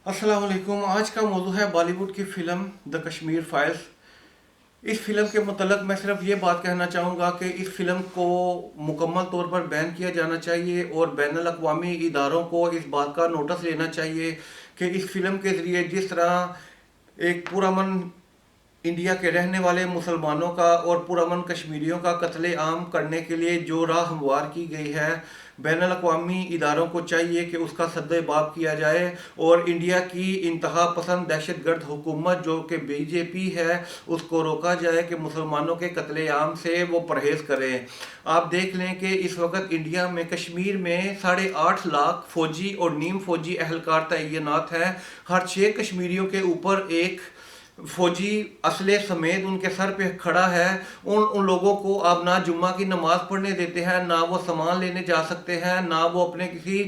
अस्सलाम वालेकुम। आज का मौजू है बॉलीवुड की फ़िल्म द कश्मीर फाइल्स। इस फिल्म के मतलब मैं सिर्फ ये बात कहना चाहूँगा कि इस फिल्म को मुकम्मल तौर पर बैन किया जाना चाहिए और बैनुल अक़वामी इदारों को इस बात का नोटिस लेना चाहिए कि इस फिल्म के ज़रिए जिस तरह एक पुरअमन इंडिया के रहने वाले मुसलमानों का और पुरअमन कश्मीरियों का कत्ले आम करने के लिए जो राह हमवार की गई है, बैनुल अक़वामी इदारों को चाहिए कि उसका सद्देबाब किया जाए और इंडिया की इंतहा पसंद दहशत गर्द हुकूमत जो कि बीजेपी है उसको रोका जाए कि मुसलमानों के कत्ले आम से वो परहेज़ करें। आप देख लें कि इस वक्त इंडिया में कश्मीर में 8.5 लाख फ़ौजी और नीम फ़ौजी एहलकार तैनात हैं। हर 6 कश्मीरियों के ऊपर एक फौजी असले समेत उनके सर पे खड़ा है। उन लोगों को आप ना जुम्मा की नमाज पढ़ने देते हैं, ना वो सामान लेने जा सकते हैं, ना वो अपने किसी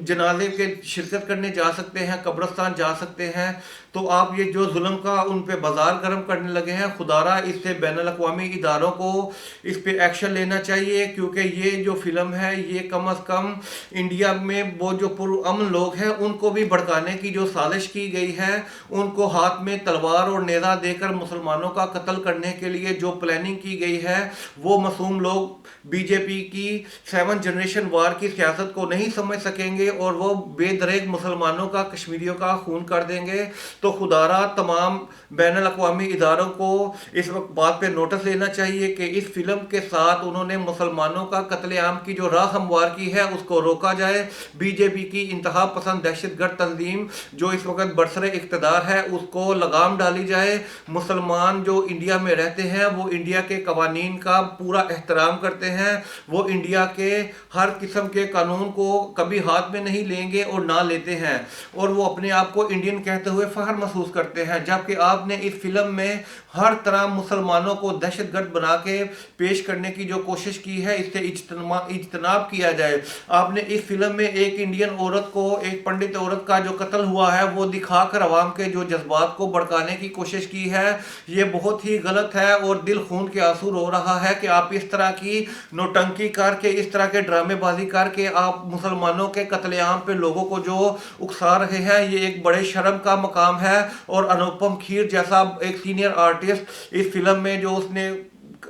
जनाजे के शिरकत करने जा सकते हैं, कब्रस्तान जा सकते हैं। तो आप ये जो जुल्म का उन पे बाजार गर्म करने लगे हैं, खुदारा इससे बैनुल अक़वामी इदारों को इस पे एक्शन लेना चाहिए, क्योंकि ये जो फिल्म है ये कम अज़ कम इंडिया में वो जो पुरअमन लोग हैं उनको भी भड़काने की जो साजिश की गई है, उनको हाथ में तलवार और नेज़ा देकर मुसलमानों का कत्ल करने के लिए जो प्लानिंग की गई है, वो मासूम लोग बीजेपी की 7 जनरेशन वार की सियासत को नहीं समझ सकेंगे और वो बेदरेग मुसलमानों का, कश्मीरियों का खून कर देंगे। तो खुदारा तमाम बैनुल अक़वामी इदारों को इस वक्त बात पे नोटिस लेना चाहिए कि इस फिल्म के साथ उन्होंने मुसलमानों का कत्लेआम की जो राह हमवार की है उसको रोका जाए। बीजेपी की इंतहा पसंद दहशत गर्द तंजीम जो इस वक्त बरसरे इक़्तिदार है उसको लगाम डाली जाए। मुसलमान जो इंडिया में रहते हैं वो इंडिया के कवानीन का पूरा एहतराम करते हैं, वो इंडिया के हर किस्म के कानून को कभी हाथ में नहीं लेंगे और ना लेते हैं, और वो अपने आप को इंडियन कहते हुए फख्र महसूस करते हैं। जबकि आपने इस फिल्म में हर तरह मुसलमानों को दहशतगर्द बना के पेश करने की जो कोशिश की है, इससे इज्तनाब किया जाए। आपने इस फिल्म में एक इंडियन औरत को, एक पंडित औरत का जो कत्ल हुआ है वो दिखाकर अवाम के जो जज्बात को भड़काने की कोशिश की है, ये बहुत ही गलत है और दिल खून के आंसू रो रहा है कि आप इस तरह की नौटंकी करके, इस तरह के ड्रामेबाजी करके आप मुसलमानों के कत्लेआम पे लोगों को जो उकसा रहे हैं, ये एक बड़े शर्म का मकाम है। और अनुपम खेर जैसा एक सीनियर आर्टिस्ट इस फिल्म में जो उसने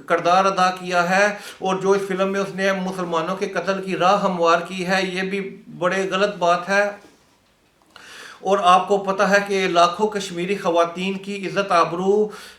किरदार अदा किया है और जो इस फिल्म में उसने मुसलमानों के कत्ल की राह हमवार की है, ये भी बड़े गलत बात है। और आपको पता है कि लाखों कश्मीरी खवातीन की इज़्ज़त आबरू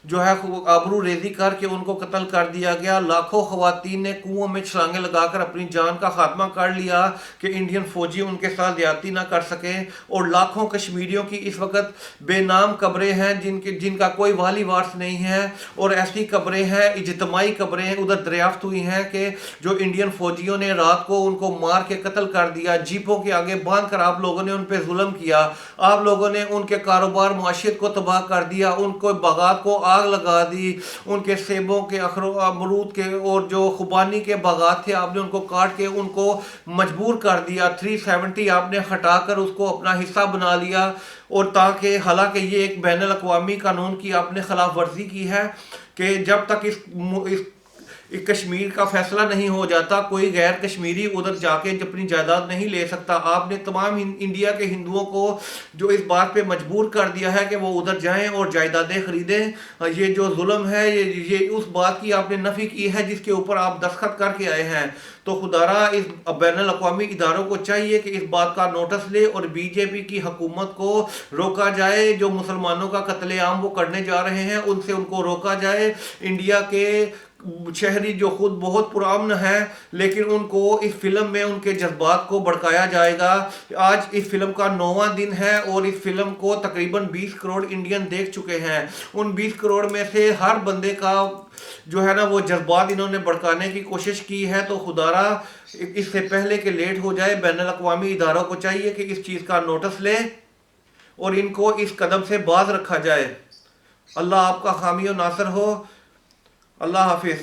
जो है आबरू रेजी करके उनको कत्ल कर दिया गया। लाखों खवातीन ने कुओं में छलांगे लगाकर अपनी जान का खात्मा कर लिया कि इंडियन फौजी उनके साथ ज्यादती ना कर सकें। और लाखों कश्मीरियों की इस वक्त बेनाम कब्रें हैं जिनका कोई वाली वारस नहीं है, और ऐसी कब्रें हैं, इज्तमाही कब्रें उधर दरियाफ्त हुई हैं कि जो इंडियन फौजियों ने रात को उनको मार के कत्ल कर दिया, जीपों के आगे बांध कर आप लोगों ने उन पर जुल्म किया, आप लोगों ने उनके कारोबार मुआशियत को तबाह कर दिया, उनको बागात को आग लगा दी, उनके सेबों के, अमरूद के और जो खुबानी के बागात थे आपने उनको काट के उनको मजबूर कर दिया। 370 आपने हटाकर उसको अपना हिस्सा बना लिया, और ताकि हालांकि ये एक बैनुल अक़वामी कानून की आपने खिलाफ वर्जी की है कि जब तक इस कश्मीर का फैसला नहीं हो जाता कोई गैर कश्मीरी उधर जाके अपनी जायदाद नहीं ले सकता। आपने तमाम इंडिया के हिंदुओं को जो इस बात पे मजबूर कर दिया है कि वो उधर जाएं और जायदादें खरीदें। ये जो जुल्म है ये उस बात की आपने नफ़ी की है जिसके ऊपर आप दस्तखत करके आए हैं। तो खुदारा इस बैनुल अक़वामी इदारों को चाहिए कि इस बात का नोटिस ले और बीजेपी की हुकूमत को रोका जाए। जो मुसलमानों का कत्लेआम वो करने जा रहे हैं उनसे उनको रोका जाए। इंडिया के शहरी जो खुद बहुत पुरान है लेकिन उनको इस फिल्म में उनके जज्बात को भड़काया जाएगा। आज इस फिल्म का 9वां दिन है और इस फिल्म को तकरीबन 20 करोड़ इंडियन देख चुके हैं। उन 20 करोड़ में से हर बंदे का जो है ना वो जज्बात इन्होंने भड़काने की कोशिश की है। तो खुदारा इससे पहले कि लेट हो जाए, बैनुल अक़वामी इदारों को चाहिए कि इस चीज़ का नोटिस ले और इनको इस कदम से बाज रखा जाए। अल्लाह आपका हामी और नासर हो। अल्लाह हाफिज़।